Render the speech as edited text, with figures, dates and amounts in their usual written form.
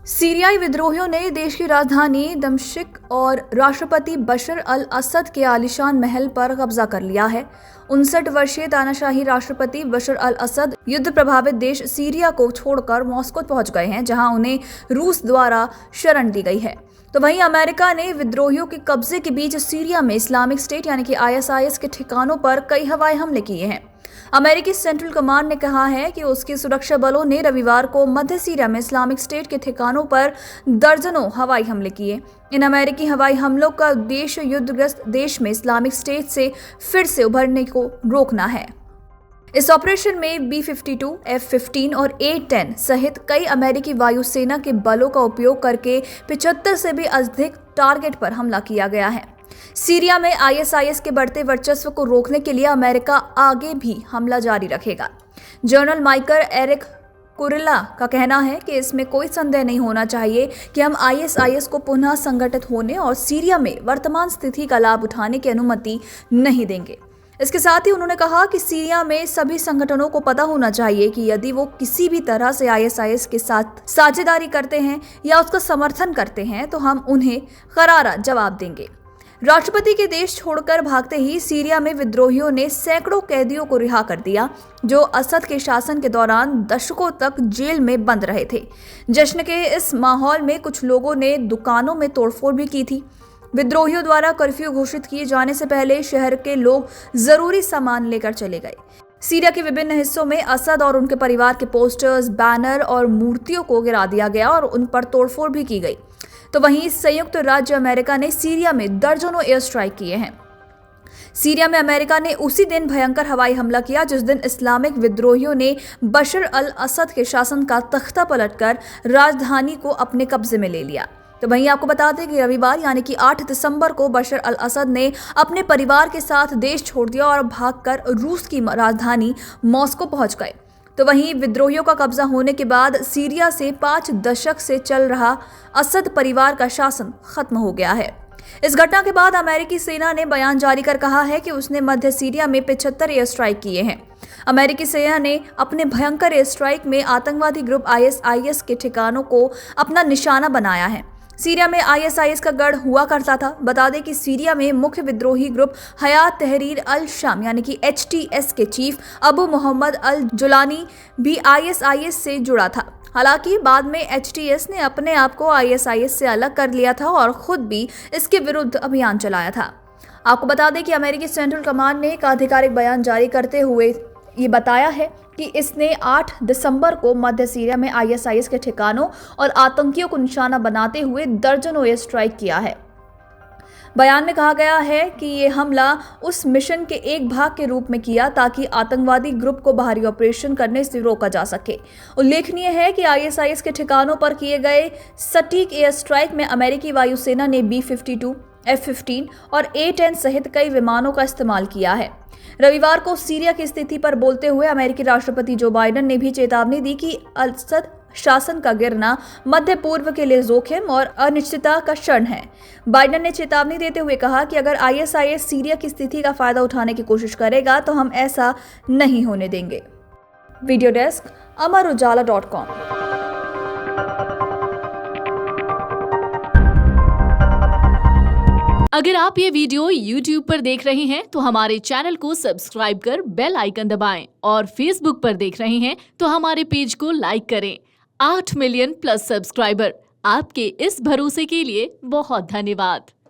सीरियाई विद्रोहियों ने देश की राजधानी दमिश्क और राष्ट्रपति बशर अल असद के आलीशान महल पर कब्जा कर लिया है। 59 वर्षीय तानाशाही राष्ट्रपति बशर अल असद युद्ध प्रभावित देश सीरिया को छोड़कर मॉस्को पहुंच गए हैं, जहां उन्हें रूस द्वारा शरण दी गई है। तो वहीं अमेरिका ने विद्रोहियों के कब्जे के बीच सीरिया में इस्लामिक स्टेट यानी कि ISIS के ठिकानों पर कई हवाई हमले किए हैं। अमेरिकी सेंट्रल कमांड ने कहा है कि उसके सुरक्षा बलों ने रविवार को मध्य सीरिया में इस्लामिक स्टेट के ठिकानों पर दर्जनों हवाई हमले किए। इन अमेरिकी हवाई हमलों का उद्देश्य युद्धग्रस्त देश में इस्लामिक स्टेट से फिर से उभरने को रोकना है। इस ऑपरेशन में B-52, F-15 और A-10 सहित कई अमेरिकी वायुसेना के बलों का उपयोग करके 75 से भी अधिक टारगेट पर हमला किया गया है। सीरिया में ISIS के बढ़ते वर्चस्व को रोकने के लिए अमेरिका आगे भी हमला जारी रखेगा। जनरल माइकल एरिक कुरिल्ला का कहना है कि इसमें कोई संदेह नहीं होना चाहिए कि हम ISIS को पुनः संगठित होने और सीरिया में वर्तमान स्थिति का लाभ उठाने की अनुमति नहीं देंगे। इसके साथ ही उन्होंने कहा कि सीरिया में सभी संगठनों को पता होना चाहिए कि यदि वो किसी भी तरह से ISIS के साथ साझेदारी करते हैं या उसका समर्थन करते हैं तो हम उन्हें करारा जवाब देंगे। राष्ट्रपति के देश छोड़कर भागते ही सीरिया में विद्रोहियों ने सैकड़ों कैदियों को रिहा कर दिया, जो असद के शासन के दौरान दशकों तक जेल में बंद रहे थे। जश्न के इस माहौल में कुछ लोगों ने दुकानों में तोड़फोड़ भी की थी। विद्रोहियों द्वारा कर्फ्यू घोषित किए जाने से पहले शहर के लोग जरूरी सामान लेकर चले गए। सीरिया के विभिन्न हिस्सों में असद और उनके परिवार के पोस्टर्स, बैनर और मूर्तियों को गिरा दिया गया और उन पर तोड़फोड़ भी की गई। तो वहीं संयुक्त राज्य अमेरिका ने सीरिया में दर्जनों एयर स्ट्राइक किए हैं। सीरिया में अमेरिका ने उसी दिन भयंकर हवाई हमला किया जिस दिन इस्लामिक विद्रोहियों ने बशर अल असद के शासन का तख्ता पलटकर राजधानी को अपने कब्जे में ले लिया। तो वहीं आपको बता दें कि रविवार यानी कि 8 दिसंबर को बशर अल असद ने अपने परिवार के साथ देश छोड़ दिया और भागकर रूस की राजधानी मॉस्को पहुंच गए। तो वहीं विद्रोहियों का कब्जा होने के बाद सीरिया से 5 दशक से चल रहा असद परिवार का शासन खत्म हो गया है। इस घटना के बाद अमेरिकी सेना ने बयान जारी कर कहा है कि उसने मध्य सीरिया में 75 एयर स्ट्राइक किए हैं। अमेरिकी सेना ने अपने भयंकर एयर स्ट्राइक में आतंकवादी ग्रुप ISIS के ठिकानों को अपना निशाना बनाया है। सीरिया में ISIS का गढ़ हुआ करता था। बता दें कि सीरिया में मुख्य विद्रोही ग्रुप हयात तहरीर अल शाम यानी कि HTS के चीफ अबू मोहम्मद अल जुलानी भी ISIS से जुड़ा था। हालांकि बाद में HTS ने अपने आप को ISIS से अलग कर लिया था और खुद भी इसके विरुद्ध अभियान चलाया था। आपको बता दें कि अमेरिकी सेंट्रल कमांड ने एक आधिकारिक बयान जारी करते हुए ये बताया है कि इसने 8 दिसंबर को मध्य सीरिया में ISIS के ठिकानों और आतंकियों को निशाना बनाते हुए दर्जनों एयर स्ट्राइक किया है। बयान में कहा गया है कि ये हमला उस मिशन के एक भाग के रूप में किया ताकि आतंकवादी ग्रुप को बाहरी ऑपरेशन करने से रोका जा सके। उल्लेखनीय है कि ISIS के ठिकानों पर किए गए सटीक एयर स्ट्राइक में अमेरिकी वायुसेना ने B-52, F-15 और A-10 सहित कई विमानों का इस्तेमाल किया है। रविवार को सीरिया की स्थिति पर बोलते हुए अमेरिकी राष्ट्रपति जो बाइडेन ने भी चेतावनी दी कि असद शासन का गिरना मध्य पूर्व के लिए जोखिम और अनिश्चितता का क्षण है। बाइडेन ने चेतावनी देते हुए कहा कि अगर ISIS सीरिया की स्थिति का फायदा उठाने की कोशिश करेगा तो हम ऐसा नहीं होने देंगे। Video desk amarujala.com। अगर आप ये वीडियो YouTube पर देख रहे हैं तो हमारे चैनल को सब्सक्राइब कर बेल आइकन दबाएं और Facebook पर देख रहे हैं तो हमारे पेज को लाइक करें। 8 मिलियन प्लस सब्सक्राइबर, आपके इस भरोसे के लिए बहुत धन्यवाद।